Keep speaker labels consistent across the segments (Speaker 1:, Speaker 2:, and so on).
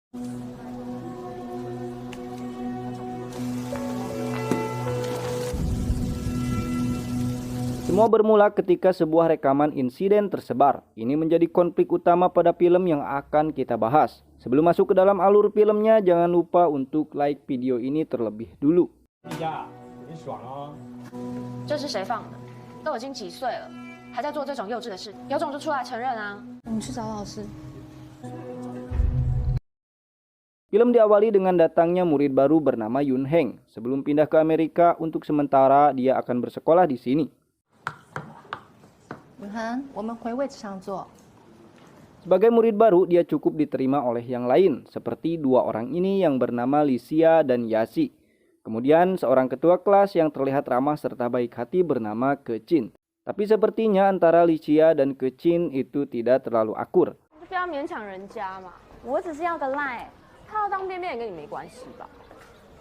Speaker 1: Semua bermula ketika sebuah rekaman insiden tersebar. Ini menjadi konflik utama pada film yang akan kita bahas. Sebelum masuk ke dalam alur filmnya, jangan lupa untuk like video ini terlebih dulu.
Speaker 2: 这是谁放的？都已经几岁了，还在做这种幼稚的事，有种就出来承认啊！我们去找老师。
Speaker 1: Film diawali dengan datangnya murid baru bernama Yun Heng. Sebelum pindah ke Amerika, untuk sementara dia akan bersekolah di sini. Sebagai murid baru, dia cukup diterima oleh yang lain, seperti dua orang ini yang bernama Licia dan Yasi. Kemudian seorang ketua kelas yang terlihat ramah serta baik hati bernama Kecin. Tapi sepertinya antara Licia dan Kecin itu tidak terlalu akur.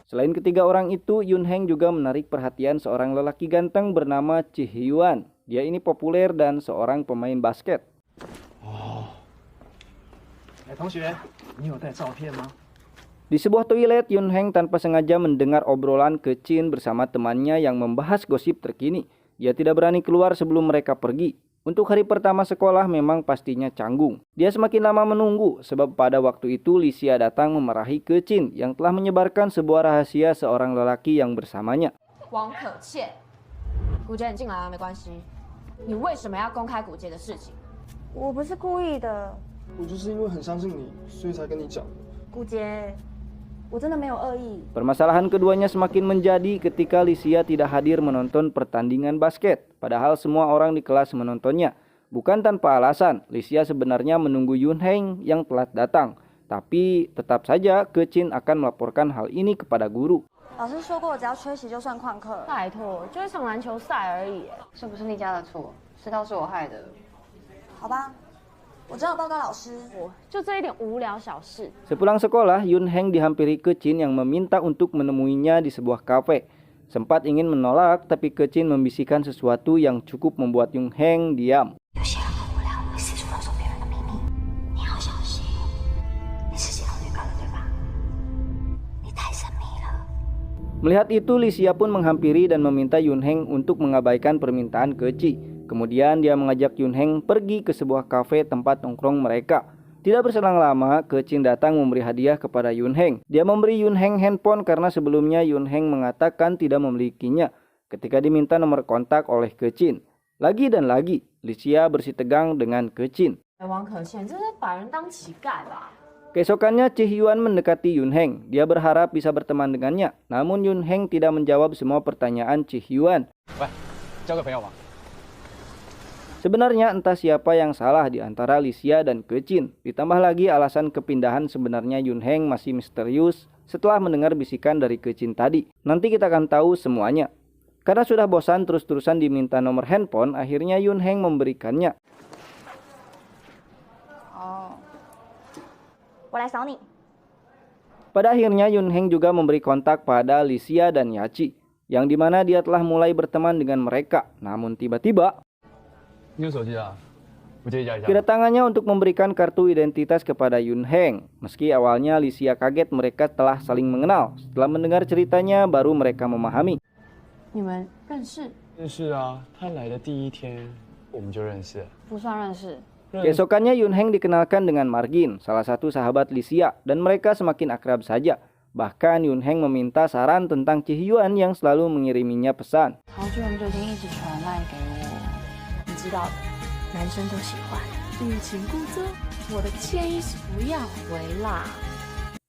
Speaker 1: Selain ketiga orang itu, Yun Heng juga menarik perhatian seorang lelaki ganteng bernama Chi Hyuan. Dia ini populer dan seorang pemain basket. Di sebuah toilet, Yun Heng tanpa sengaja mendengar obrolan Kecin bersama temannya yang membahas gosip terkini. Dia tidak berani keluar sebelum mereka pergi. Untuk hari pertama sekolah memang pastinya canggung. Dia semakin lama menunggu sebab pada waktu itu Licia datang memarahi Kecin yang telah menyebarkan sebuah rahasia seorang lelaki yang bersamanya.
Speaker 2: Wang Keqian, 古杰，你进来啊，没关系。你为什么要公开古杰的事情？
Speaker 3: 我不是故意的，
Speaker 4: 我就是因为很相信你，所以才跟你讲。
Speaker 3: 古杰，我真的没有恶意。
Speaker 1: Permasalahan keduanya semakin menjadi ketika Licia tidak hadir menonton pertandingan basket. Padahal semua orang di kelas menontonnya. Bukan tanpa alasan, Licia sebenarnya menunggu Yun Heng yang telat datang. Tapi tetap saja Kecin akan melaporkan hal ini kepada guru.
Speaker 3: 老师说过，只要缺席就算旷课。
Speaker 2: 拜托，就一场篮球赛而已，
Speaker 5: 是不是你家的错？迟到是我害的。
Speaker 3: 好吧，我只好报告老师。
Speaker 2: 就这一点无聊小事。
Speaker 1: Sepulang sekolah, Yun Heng dihampiri Kecin yang meminta untuk menemuinya di sebuah kafe. Sempat ingin menolak, tapi Kecin membisikkan sesuatu yang cukup membuat Yun Heng diam. Melihat itu, Licia pun menghampiri dan meminta Yun Heng untuk mengabaikan permintaan Kecin. Kemudian dia mengajak Yun Heng pergi ke sebuah kafe tempat nongkrong mereka. Tidak berselang lama, Kecin datang memberi hadiah kepada Yun Heng. Dia memberi Yun Heng handphone karena sebelumnya Yun Heng mengatakan tidak memilikinya ketika diminta nomor kontak oleh Kecin. Lagi dan lagi, Licia bersitegang dengan Kecin. Keesokannya, Chi Hyuan mendekati Yun Heng. Dia berharap bisa berteman dengannya. Namun Yun Heng tidak menjawab semua pertanyaan Chi Hyuan. Sebenarnya entah siapa yang salah di antara Licia dan Kecin. Ditambah lagi alasan kepindahan sebenarnya Yun Heng masih misterius setelah mendengar bisikan dari Kecin tadi. Nanti kita akan tahu semuanya. Karena sudah bosan terus-terusan diminta nomor handphone, akhirnya Yun Heng memberikannya. Pada akhirnya Yun Heng juga memberi kontak pada Licia dan Yachi, yang dimana dia telah mulai berteman dengan mereka. Namun tiba-tiba kedatangannya untuk memberikan kartu identitas kepada Yun Heng. Meski awalnya Licia kaget mereka telah saling mengenal, setelah mendengar ceritanya baru mereka memahami. Keesokannya Yun Heng dikenalkan dengan Margin, salah satu sahabat Licia, dan mereka semakin akrab saja. Bahkan Yun Heng meminta saran tentang Chi Hyuan yang selalu mengiriminya pesan.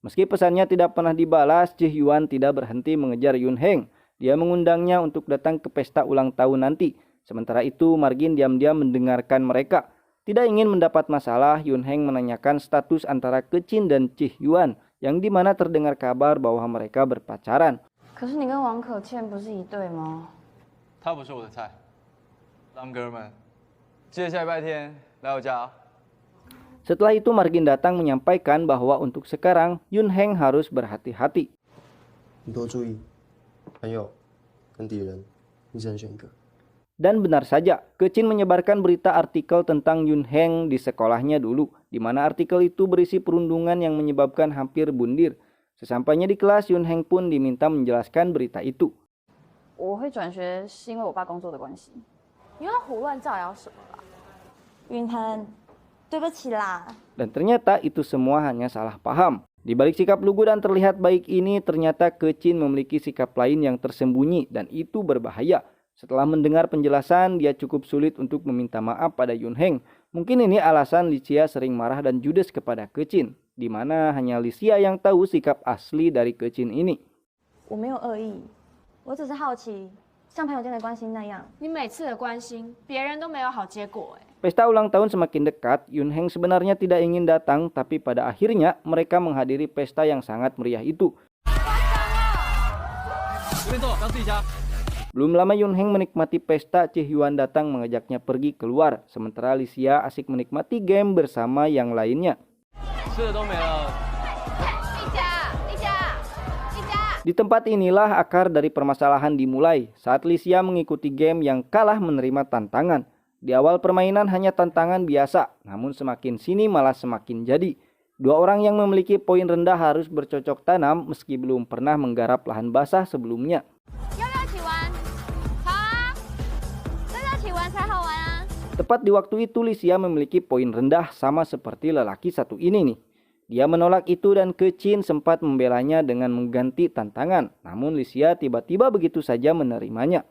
Speaker 1: Meski pesannya tidak pernah dibalas, Chi Hyuan tidak berhenti mengejar Yun Heng. Dia mengundangnya untuk datang ke pesta ulang tahun nanti. Sementara itu, Margin diam-diam mendengarkan mereka. Tidak ingin mendapat masalah, Yun Heng menanyakan status antara Kecin dan Chi Hyuan, yang dimana terdengar kabar bahwa mereka berpacaran. Setelah itu Margin datang menyampaikan bahwa untuk sekarang Yun Heng harus berhati-hati. Dan benar saja, Kecin menyebarkan berita artikel tentang Yun Heng di sekolahnya dulu, di mana artikel itu berisi perundungan yang menyebabkan hampir bundir. Sesampainya di kelas, Yun Heng pun diminta menjelaskan berita itu.
Speaker 5: 我会转学是因为我爸工作的关系。
Speaker 2: 你要胡乱造谣什么啦？
Speaker 3: 云恒，对不起啦。
Speaker 1: Dan ternyata itu semua hanya salah paham. Di balik sikap lugu dan terlihat baik ini, ternyata Kecin memiliki sikap lain yang tersembunyi dan itu berbahaya. Setelah mendengar penjelasan, dia cukup sulit untuk meminta maaf pada Yun Heng. Mungkin ini alasan Licia sering marah dan judes kepada Kecin, di mana hanya Licia yang tahu sikap asli dari Kecin ini.
Speaker 3: 我没有恶意，我只是好奇，像朋友间的关心那样。
Speaker 2: 你每次的关心，别人都没有好结果哎。
Speaker 1: Pesta ulang tahun semakin dekat, Yun Heng sebenarnya tidak ingin datang, tapi pada akhirnya mereka menghadiri pesta yang sangat meriah itu. Belum lama Yun Heng menikmati pesta, Chae-hyun datang mengajaknya pergi keluar, sementara Licia asik menikmati game bersama yang lainnya. Di tempat inilah akar dari permasalahan dimulai, saat Licia mengikuti game yang kalah menerima tantangan. Di awal permainan hanya tantangan biasa, namun semakin sini malah semakin jadi. Dua orang yang memiliki poin rendah harus bercocok tanam meski belum pernah menggarap lahan basah sebelumnya. Tepat di waktu itu Licia memiliki poin rendah sama seperti lelaki satu ini nih. Dia menolak itu dan Kecin sempat membelanya dengan mengganti tantangan. Namun Licia tiba-tiba begitu saja menerimanya.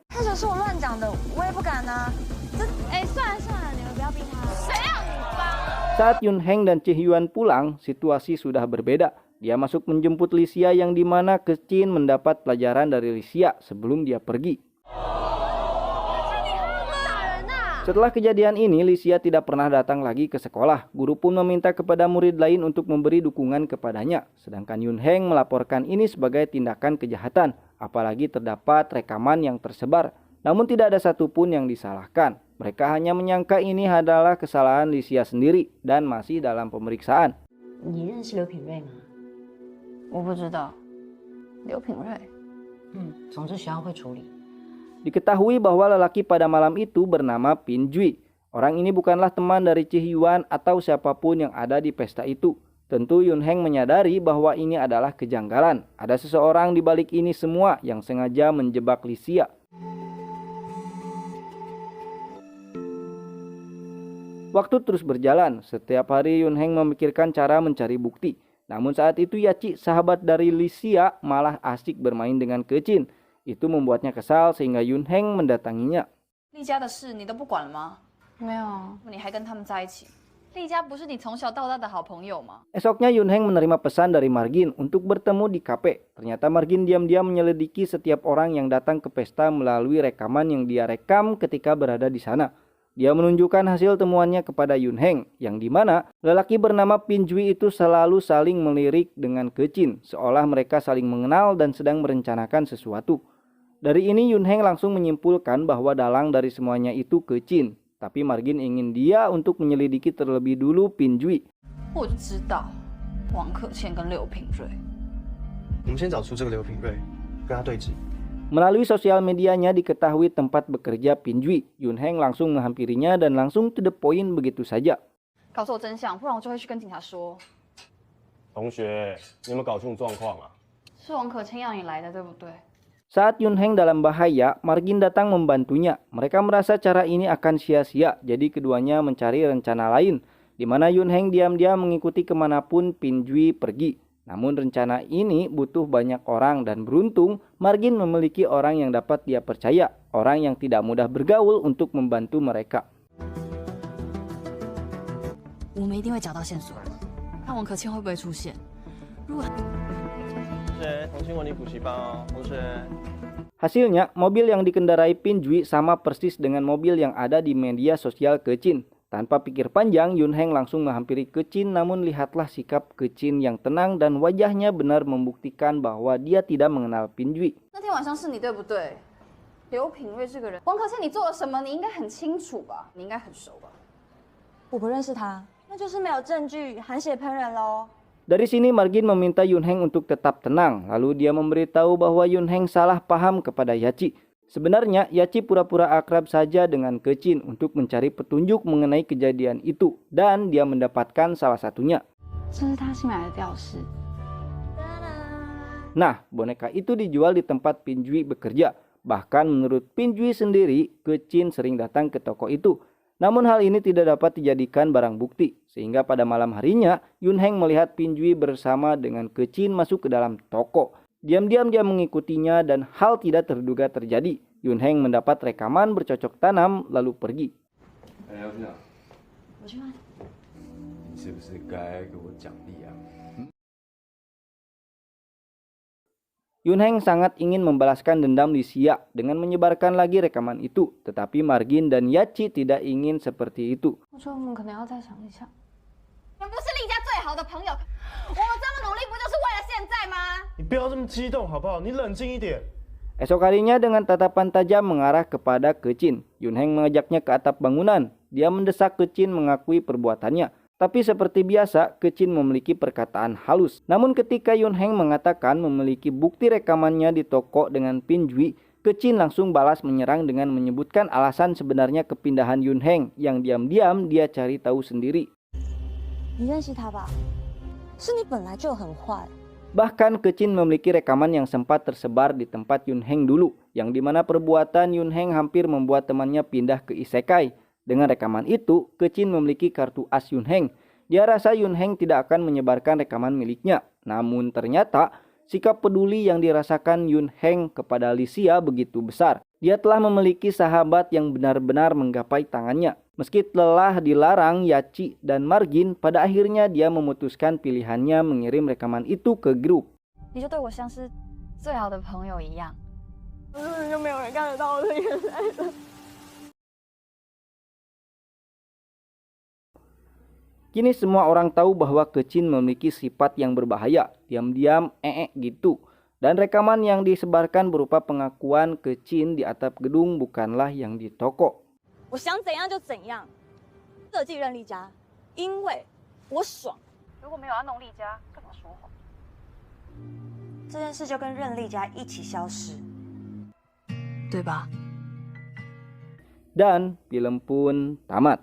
Speaker 1: Saat Yun Heng dan Chae-hyun pulang, situasi sudah berbeda. Dia masuk menjemput Licia yang dimana Kecin mendapat pelajaran dari Licia sebelum dia pergi. Setelah kejadian ini, Licia tidak pernah datang lagi ke sekolah. Guru pun meminta kepada murid lain untuk memberi dukungan kepadanya. Sedangkan Yun Heng melaporkan ini sebagai tindakan kejahatan. Apalagi terdapat rekaman yang tersebar. Namun tidak ada satupun yang disalahkan. Mereka hanya menyangka ini adalah kesalahan Licia sendiri dan masih dalam pemeriksaan.
Speaker 5: 你认识刘品瑞吗？我不知道，刘品瑞。总之学校会处理。
Speaker 1: Diketahui bahwa lelaki pada malam itu bernama Pin Jui. Orang ini bukanlah teman dari Chae-hyun atau siapapun yang ada di pesta itu. Tentu Yun Heng menyadari bahwa ini adalah kejanggalan. Ada seseorang di balik ini semua yang sengaja menjebak Licia. Waktu terus berjalan. Setiap hari Yun Heng memikirkan cara mencari bukti. Namun saat itu Yachi, sahabat dari Licia, malah asik bermain dengan Kecin. Itu membuatnya kesal sehingga Yun Heng mendatanginya.
Speaker 6: 丽家的事你都不管了吗？
Speaker 5: 没有啊，
Speaker 6: 你还跟他们在一起？丽家不是你从小到大的好朋友吗？
Speaker 1: Esoknya Yun Heng menerima pesan dari Margin untuk bertemu di kafe. Ternyata Margin diam-diam menyelidiki setiap orang yang datang ke pesta melalui rekaman yang dia rekam ketika berada di sana. Dia menunjukkan hasil temuannya kepada Yun Heng, yang dimana lelaki bernama Pin Jui itu selalu saling melirik dengan Kecin, seolah mereka saling mengenal dan sedang merencanakan sesuatu. Dari ini Yun Heng langsung menyimpulkan bahwa dalang dari semuanya itu Kecin. Tapi Margin ingin dia untuk menyelidiki terlebih dulu Pin Jui.
Speaker 6: 我就知道，王可倩跟刘品瑞。
Speaker 4: 我们先找出这个刘品瑞，跟他对峙。
Speaker 1: Melalui sosial medianya diketahui tempat bekerja Pin Jui. Yun Heng langsung menghampirinya dan langsung to the point begitu saja.
Speaker 6: 告诉我真相，不然我就会去跟警察说。
Speaker 7: 同学，你有没有搞清楚状况啊？
Speaker 6: 是王可倩要你来的，对不对？
Speaker 1: Saat Yun Heng dalam bahaya, Margin datang membantunya. Mereka merasa cara ini akan sia-sia, jadi keduanya mencari rencana lain, di mana Yun Heng diam-diam mengikuti kemanapun Pin Jui pergi. Namun rencana ini butuh banyak orang dan beruntung Margin memiliki orang yang dapat dia percaya, orang yang tidak mudah bergaul untuk membantu mereka.
Speaker 6: 我们一定会找到线索，看王可倩会不会出现。如果
Speaker 7: 同学，同心文理补习班哦，同学。
Speaker 1: Hasilnya, mobil yang dikendarai Pin Jui sama persis dengan mobil yang ada di media sosial Kecin. Tanpa pikir panjang, Yun Heng langsung menghampiri Kecin, namun lihatlah sikap Kecin yang tenang dan wajahnya benar membuktikan bahwa dia tidak mengenal Pin Jui.
Speaker 6: 那天晚上是你对不对？刘品瑞这个人，王可倩你做了什么？你应该很清楚吧？你应该很熟吧？
Speaker 3: 我不认识他，那就是没有证据，含血喷人喽。
Speaker 1: Dari sini Margin meminta Yun Heng untuk tetap tenang, lalu dia memberitahu bahwa Yun Heng salah paham kepada Yachi. Sebenarnya Yaci pura-pura akrab saja dengan Kecin untuk mencari petunjuk mengenai kejadian itu dan dia mendapatkan salah satunya.
Speaker 5: 这是他新买的吊饰。
Speaker 1: Nah, boneka itu dijual di tempat Pinjui bekerja. Bahkan menurut Pinjui sendiri, Kecin sering datang ke toko itu. Namun hal ini tidak dapat dijadikan barang bukti. Sehingga pada malam harinya, Yunheng melihat Pinjui bersama dengan Kecin masuk ke dalam toko. Diam-diam dia mengikutinya dan hal tidak terduga terjadi. Yunheng mendapat rekaman bercocok tanam lalu pergi.
Speaker 7: 哎，要不讲，
Speaker 2: 我去吗？
Speaker 7: 你是不是该给我奖励啊？
Speaker 1: Yunheng sangat ingin membalaskan dendam Lixia dengan menyebarkan lagi rekaman itu. Tetapi Margin dan Yaci tidak ingin seperti itu.
Speaker 2: 我觉得我们可能要再想一下。
Speaker 6: 我们不是丽佳最好的朋友，我们这么努力不就是为了现在吗？
Speaker 4: 你不要这么激动好不好？你冷静一点。
Speaker 1: Esok harinya dengan tatapan tajam mengarah kepada Kecin, Yunheng mengajaknya ke atap bangunan. Dia mendesak Kecin mengakui perbuatannya. Tapi seperti biasa, Kecin memiliki perkataan halus. Namun ketika Yunheng mengatakan memiliki bukti rekamannya di toko dengan Pinjui, Kecin langsung balas menyerang dengan menyebutkan alasan sebenarnya kepindahan Yunheng yang diam-diam dia cari tahu sendiri.
Speaker 3: 你认识他吧？是你本来就很坏。
Speaker 1: Bahkan Kecin memiliki rekaman yang sempat tersebar di tempat Yunheng dulu, yang dimana perbuatan Yunheng hampir membuat temannya pindah ke isekai. Dengan rekaman itu, Kecin memiliki kartu as Yunheng. Dia rasa Yunheng tidak akan menyebarkan rekaman miliknya. Namun ternyata, sikap peduli yang dirasakan Yunheng kepada Lixia begitu besar. Dia telah memiliki sahabat yang benar-benar menggapai tangannya. Meski telah dilarang Yaci dan Margin, pada akhirnya dia memutuskan pilihannya mengirim rekaman itu ke grup.
Speaker 3: 你就对我像是
Speaker 5: 最好的朋友一样。
Speaker 3: 根本就没有人看得到我的眼泪了。
Speaker 1: Kini semua orang tahu bahwa Kecin memiliki sifat yang berbahaya, diam-diam gitu. Dan rekaman yang disebarkan berupa pengakuan Kecin di atap gedung bukanlah yang di toko.
Speaker 3: 我想怎样就怎样，设计任丽佳，因为我爽。
Speaker 2: 如果没有要弄丽佳，干嘛说谎？
Speaker 3: 这件事就跟任丽佳一起消失，
Speaker 5: 对吧？
Speaker 1: Dan film pun tamat.